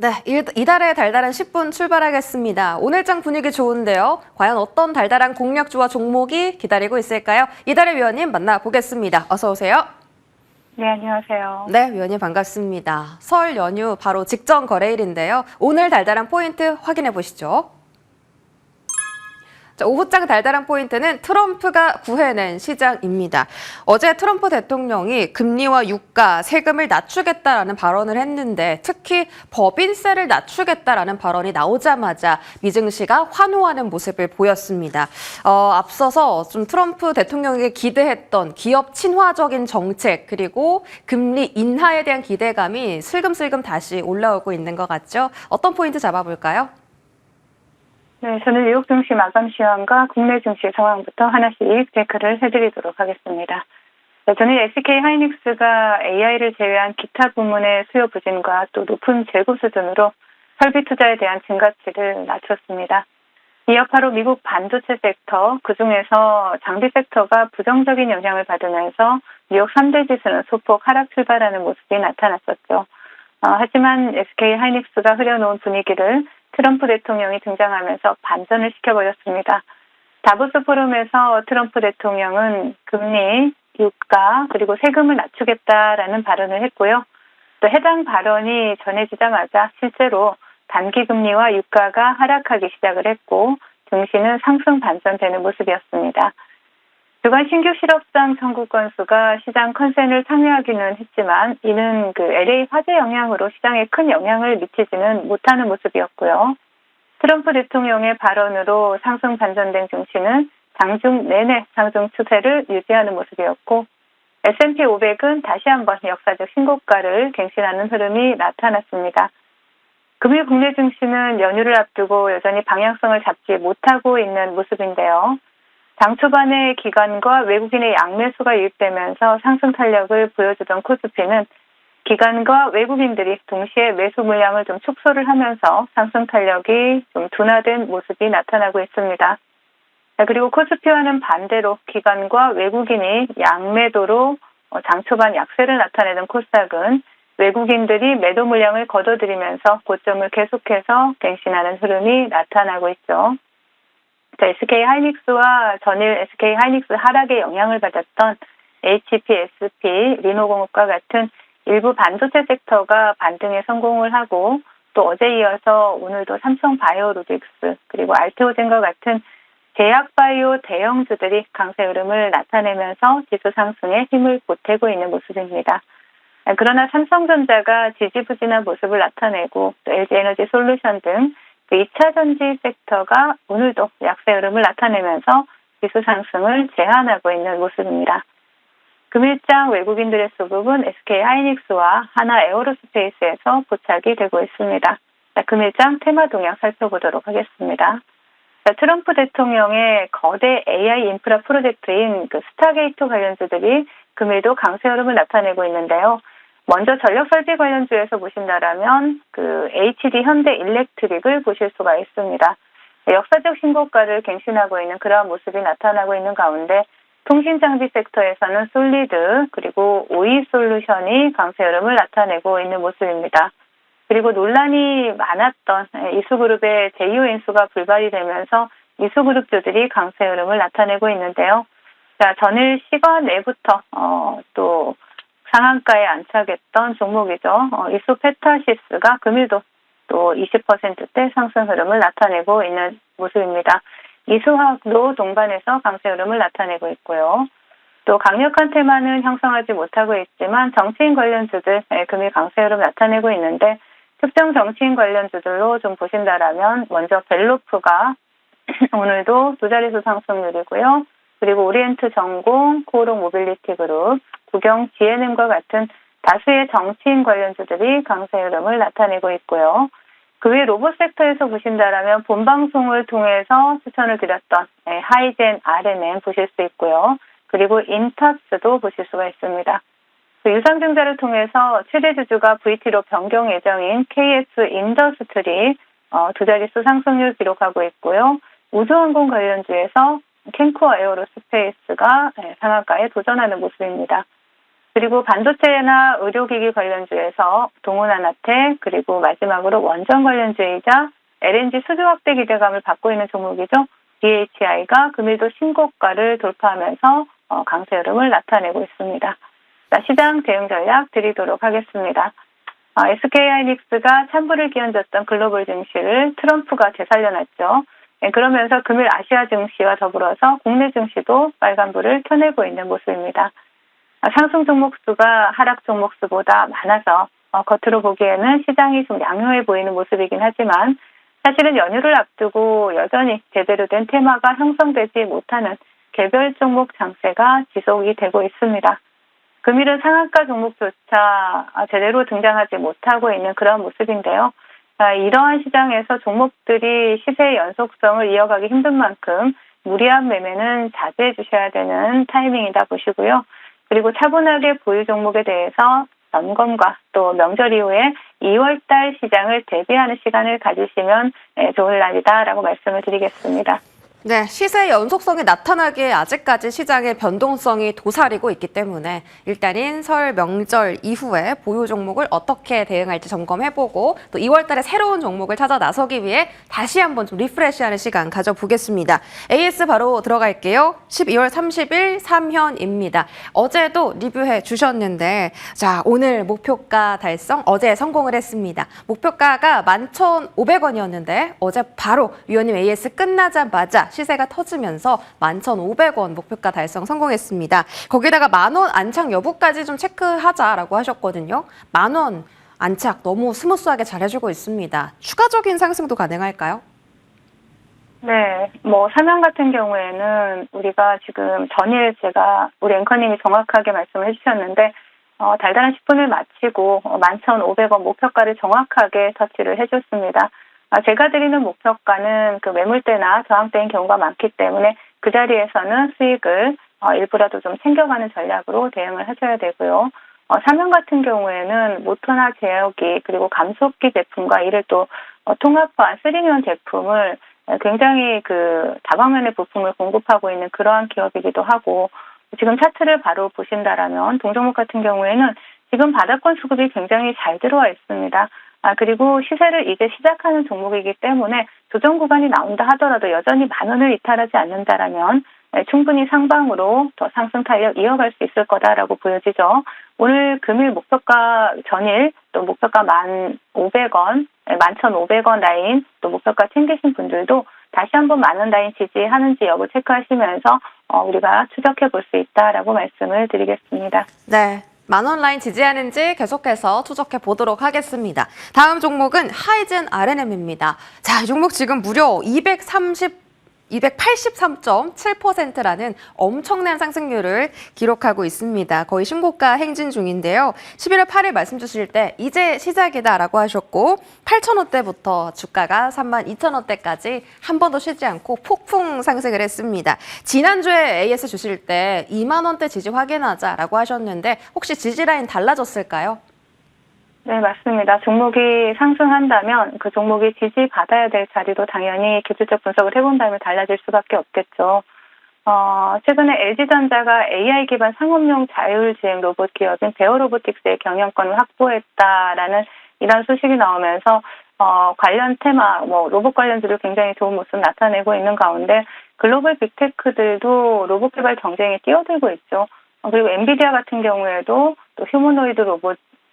네, 이달의 달달한 10분 출발하겠습니다. 오늘장 분위기 좋은데요. 과연 어떤 달달한 공략주와 종목이 기다리고 있을까요? 이달의 위원님 만나보겠습니다. 어서 오세요. 네, 안녕하세요. 네, 위원님 반갑습니다. 설 연휴 바로 직전 거래일인데요. 오늘 달달한 포인트 확인해 보시죠. 자, 오후장 달달한 포인트는 트럼프가 구해낸 시장입니다. 어제 트럼프 대통령이 금리와 유가, 세금을 낮추겠다라는 발언을 했는데 특히 법인세를 낮추겠다라는 발언이 나오자마자 미증시가 환호하는 모습을 보였습니다. 앞서서 좀 트럼프 대통령에게 기대했던 기업 친화적인 정책 그리고 금리 인하에 대한 기대감이 슬금슬금 다시 올라오고 있는 것 같죠? 어떤 포인트 잡아볼까요? 네, 저는 뉴욕 증시 마감 시황과 국내 증시 상황부터 하나씩 체크를 해드리도록 하겠습니다. 네, 저는 SK 하이닉스가 AI를 제외한 기타 부문의 수요 부진과 또 높은 재고 수준으로 설비 투자에 대한 증가치를 낮췄습니다. 이 여파로 미국 반도체 섹터, 그중에서 장비 섹터가 부정적인 영향을 받으면서 뉴욕 3대 지수는 소폭 하락 출발하는 모습이 나타났었죠. 하지만 SK 하이닉스가 흐려놓은 분위기를 트럼프 대통령이 등장하면서 반전을 시켜버렸습니다. 다보스 포럼에서 트럼프 대통령은 금리, 유가, 그리고 세금을 낮추겠다라는 발언을 했고요. 또 해당 발언이 전해지자마자 실제로 단기 금리와 유가가 하락하기 시작을 했고 증시는 상승 반전되는 모습이었습니다. 주간 신규 실업장 청구 건수가 시장 컨센을 상회하기는 했지만 이는 LA 화재 영향으로 시장에 큰 영향을 미치지는 못하는 모습이었고요. 트럼프 대통령의 발언으로 상승 반전된 증시는 장중 내내 상승 추세를 유지하는 모습이었고 S&P 500은 다시 한번 역사적 신고가를 갱신하는 흐름이 나타났습니다. 금일 국내 증시는 연휴를 앞두고 여전히 방향성을 잡지 못하고 있는 모습인데요. 장 초반에 기관과 외국인의 양매수가 유입되면서 상승 탄력을 보여주던 코스피는 기관과 외국인들이 동시에 매수 물량을 좀 축소를 하면서 상승 탄력이 좀 둔화된 모습이 나타나고 있습니다. 그리고 코스피와는 반대로 기관과 외국인이 양매도로 장 초반 약세를 나타내는 코스닥은 외국인들이 매도 물량을 거둬들이면서 고점을 계속해서 갱신하는 흐름이 나타나고 있죠. SK 하이닉스와 전일 SK 하이닉스 하락에 영향을 받았던 HPSP, 리노공업과 같은 일부 반도체 섹터가 반등에 성공을 하고 또 어제 이어서 오늘도 삼성바이오로직스 그리고 알테오젠과 같은 제약바이오 대형주들이 강세 흐름을 나타내면서 지수 상승에 힘을 보태고 있는 모습입니다. 그러나 삼성전자가 지지부진한 모습을 나타내고 또 LG에너지 솔루션 등 2차 전지 섹터가 오늘도 약세 흐름을 나타내면서 지수 상승을 제한하고 있는 모습입니다. 금일장 외국인들의 수급은 SK 하이닉스와 하나 에어로스페이스에서 포착이 되고 있습니다. 금일장 테마 동향 살펴보도록 하겠습니다. 트럼프 대통령의 거대 AI 인프라 프로젝트인 스타게이트 관련주들이 금일도 강세 흐름을 나타내고 있는데요. 먼저 전력 설비 관련주에서 보신다라면 HD 현대 일렉트릭을 보실 수가 있습니다. 역사적 신고가를 갱신하고 있는 그러한 모습이 나타나고 있는 가운데 통신 장비 섹터에서는 솔리드 그리고 오이 솔루션이 강세 흐름을 나타내고 있는 모습입니다. 그리고 논란이 많았던 이수그룹의 제이오 인수가 불발이 되면서 이수그룹주들이 강세 흐름을 나타내고 있는데요. 자, 전일 시간 내부터 또 상한가에 안착했던 종목이죠. 이소페타시스가 금일도 또 20%대 상승 흐름을 나타내고 있는 모습입니다. 이수화학도 동반해서 강세 흐름을 나타내고 있고요. 또 강력한 테마는 형성하지 못하고 있지만 정치인 관련주들 금일 강세 흐름 나타내고 있는데 특정 정치인 관련주들로 좀 보신다라면 먼저 벨로프가 오늘도 두 자릿수 상승률이고요. 그리고 오리엔트 전공, 코오롱 모빌리티 그룹, 구경 GNM과 같은 다수의 정치인 관련주들이 강세 흐름을 나타내고 있고요. 그 외 로봇 섹터에서 보신다라면 본방송을 통해서 추천을 드렸던 하이젠 RNM 보실 수 있고요. 그리고 인탑스도 보실 수가 있습니다. 유상증자를 통해서 최대 주주가 VT로 변경 예정인 KS 인더스트리 두 자릿수 상승률 기록하고 있고요. 우주항공 관련주에서 캔코어 에어로스페이스가 상한가에 도전하는 모습입니다. 그리고 반도체나 의료기기 관련주에서 동훈하나텍, 그리고 마지막으로 원전 관련주이자 LNG 수주 확대 기대감을 받고 있는 종목이죠. DHI가 금일도 신고가를 돌파하면서 강세 흐름을 나타내고 있습니다. 자, 시장 대응 전략 드리도록 하겠습니다. SK하이닉스가 찬불을 기얹었던 글로벌 증시를 트럼프가 되살려놨죠. 그러면서 금일 아시아 증시와 더불어서 국내 증시도 빨간불을 켜내고 있는 모습입니다. 상승 종목 수가 하락 종목 수보다 많아서 겉으로 보기에는 시장이 좀 양호해 보이는 모습이긴 하지만 사실은 연휴를 앞두고 여전히 제대로 된 테마가 형성되지 못하는 개별 종목 장세가 지속이 되고 있습니다. 금일은 상한가 종목조차 제대로 등장하지 못하고 있는 그런 모습인데요. 이러한 시장에서 종목들이 시세의 연속성을 이어가기 힘든 만큼 무리한 매매는 자제해 주셔야 되는 타이밍이다 보시고요. 그리고 차분하게 보유 종목에 대해서 점검과 또 명절 이후에 2월달 시장을 대비하는 시간을 가지시면 좋을 날이다라고 말씀을 드리겠습니다. 네, 시세 연속성이 나타나기에 아직까지 시장의 변동성이 도사리고 있기 때문에 일단은 설 명절 이후에 보유 종목을 어떻게 대응할지 점검해보고 또 2월 달에 새로운 종목을 찾아 나서기 위해 다시 한번 좀 리프레시하는 시간 가져보겠습니다. AS 바로 들어갈게요. 12월 30일 3현입니다. 어제도 리뷰해 주셨는데 자, 오늘 목표가 달성 어제 성공을 했습니다. 목표가가 11,500원이었는데 어제 바로 위원님 AS 끝나자마자 시세가 터지면서 11,500원 목표가 달성 성공했습니다. 거기다가 만원 안착 여부까지 좀 체크하자라고 하셨거든요. 만원 안착 너무 스무스하게 잘 해주고 있습니다. 추가적인 상승도 가능할까요? 네, 삼양 같은 경우에는 우리가 지금 전일 제가 우리 앵커님이 정확하게 말씀을 해주셨는데 달달한 10분을 마치고 11,500원 목표가를 정확하게 터치를 해줬습니다. 제가 드리는 목표가는 그 매물대나 저항대인 경우가 많기 때문에 그 자리에서는 수익을 일부라도 좀 챙겨가는 전략으로 대응을 하셔야 되고요. 삼양 같은 경우에는 모터나 제어기 그리고 감속기 제품과 이를 또 통합한 3인 제품을 굉장히 그 다방면의 부품을 공급하고 있는 그러한 기업이기도 하고 지금 차트를 바로 보신다라면 동종목 같은 경우에는 지금 바닥권 수급이 굉장히 잘 들어와 있습니다. 그리고 시세를 이제 시작하는 종목이기 때문에 조정 구간이 나온다 하더라도 여전히 만원을 이탈하지 않는다라면 충분히 상방으로 더 상승 탄력 이어갈 수 있을 거다라고 보여지죠. 오늘 금일 목표가 전일 또 목표가 1,500원, 11,500원 라인 또 목표가 챙기신 분들도 다시 한번 만원 라인 지지하는지 여부 체크하시면서 우리가 추적해 볼 수 있다라고 말씀을 드리겠습니다. 네. 만원 라인 지지하는지 계속해서 추적해 보도록 하겠습니다. 다음 종목은 하이젠 R&M입니다. 자, 이 종목 지금 무려 283.7%라는 엄청난 상승률을 기록하고 있습니다. 거의 신고가 행진 중인데요. 11월 8일 말씀 주실 때 이제 시작이다라고 하셨고 8,000원대부터 주가가 32,000원대까지 한 번도 쉬지 않고 폭풍 상승을 했습니다. 지난주에 AS 주실 때 2만 원대 지지 확인하자라고 하셨는데 혹시 지지 라인 달라졌을까요? 네, 맞습니다. 종목이 상승한다면 그 종목이 지지받아야 될 자리도 당연히 기술적 분석을 해본다면 달라질 수밖에 없겠죠. 최근에 LG전자가 AI 기반 상업용 자율주행 로봇 기업인 베어로보틱스의 경영권을 확보했다라는 이런 소식이 나오면서 관련 테마, 로봇 관련주로 굉장히 좋은 모습 나타내고 있는 가운데 글로벌 빅테크들도 로봇 개발 경쟁에 뛰어들고 있죠. 그리고 엔비디아 같은 경우에도 또 휴머노이드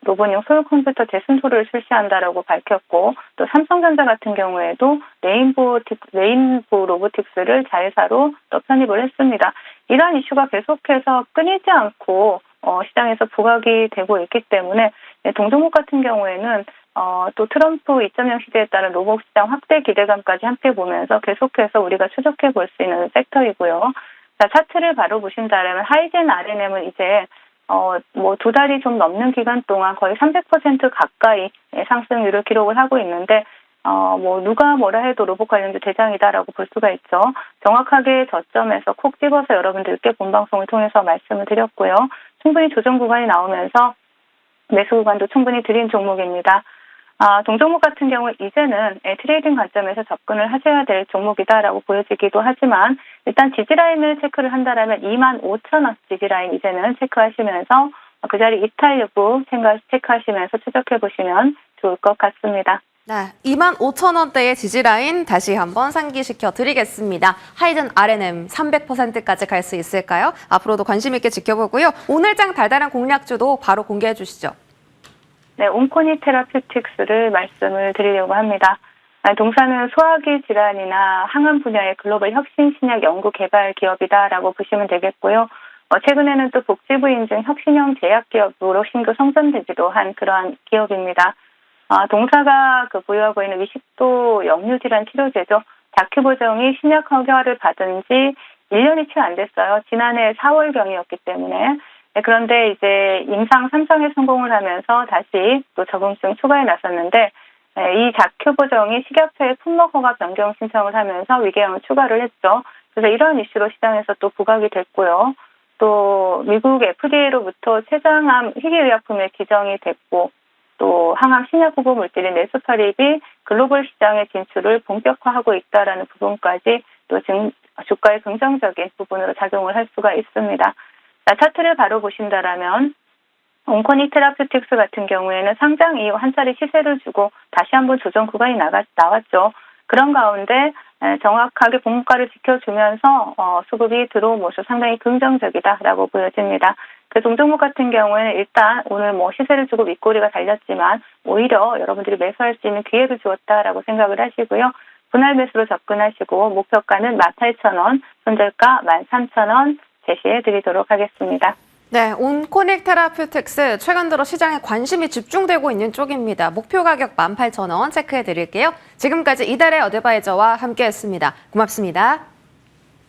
로봇용 소형 컴퓨터 대승소를 출시한다라고 밝혔고 또 삼성전자 같은 경우에도 레인보 로보틱스를 자회사로 또 편입을 했습니다. 이러한 이슈가 계속해서 끊이지 않고 시장에서 부각이 되고 있기 때문에 동종목 같은 경우에는 또 트럼프 2.0 시대에 따른 로봇 시장 확대 기대감까지 함께 보면서 계속해서 우리가 추적해 볼 수 있는 섹터이고요. 자, 차트를 바로 보신다면 하이젠 R&M은 이제 두 달이 좀 넘는 기간 동안 거의 300% 가까이 상승률을 기록을 하고 있는데, 누가 뭐라 해도 로봇 관련주 대장이다라고 볼 수가 있죠. 정확하게 저점에서 콕 집어서 여러분들께 본방송을 통해서 말씀을 드렸고요. 충분히 조정 구간이 나오면서 매수 구간도 충분히 드린 종목입니다. 동종목 같은 경우 이제는 트레이딩 관점에서 접근을 하셔야 될 종목이다라고 보여지기도 하지만 일단 지지라인을 체크를 한다라면 25,000원 지지라인 이제는 체크하시면서 그 자리 이탈 여부 체크하시면서 추적해 보시면 좋을 것 같습니다. 네, 25,000원대의 지지라인 다시 한번 상기시켜 드리겠습니다. 하이든 R&M 300%까지 갈 수 있을까요? 앞으로도 관심 있게 지켜보고요. 오늘장 달달한 공략주도 바로 공개해 주시죠. 네, 온코니 테라퓨틱스를 말씀을 드리려고 합니다. 동사는 소화기 질환이나 항암 분야의 글로벌 혁신 신약 연구 개발 기업이다라고 보시면 되겠고요. 최근에는 또 복지부 인증 혁신형 제약 기업으로 신규 성전되기도 한 그러한 기업입니다. 동사가 보유하고 있는 위식도 역류 질환 치료제죠. 다큐 보정이 신약 허가를 받은 지 1년이 채 안 됐어요. 지난해 4월경이었기 때문에. 네, 그런데 이제 임상 3상에 성공을 하면서 다시 또 적응증 추가에 나섰는데 이 다큐 보정이 식약처에 품목 허가 변경 신청을 하면서 위궤양을 추가를 했죠. 그래서 이런 이슈로 시장에서 또 부각이 됐고요. 또 미국 FDA로부터 췌장암 희귀의약품에 지정이 됐고 또 항암 신약 후보 물질인 네스파립이 글로벌 시장의 진출을 본격화하고 있다라는 부분까지 또 주가의 긍정적인 부분으로 작용을 할 수가 있습니다. 자, 차트를 바로 보신다라면 온코니 테라퓨틱스 같은 경우에는 상장 이후 한 차례 시세를 주고 다시 한번 조정 구간이 나왔죠. 그런 가운데 정확하게 봉가를 지켜주면서 수급이 들어온 모습 상당히 긍정적이다라고 보여집니다. 그 동종목 같은 경우에는 일단 오늘 시세를 주고 윗꼬리가 달렸지만 오히려 여러분들이 매수할 수 있는 기회를 주었다라고 생각을 하시고요. 분할 매수로 접근하시고 목표가는 18,000원, 손절가 13,000원 제시해 드리도록 하겠습니다. 네, 온코닉 테라퓨틱스 최근 들어 시장에 관심이 집중되고 있는 쪽입니다. 목표 가격 18,000원 체크해 드릴게요. 지금까지 이달의 어드바이저와 함께했습니다. 고맙습니다.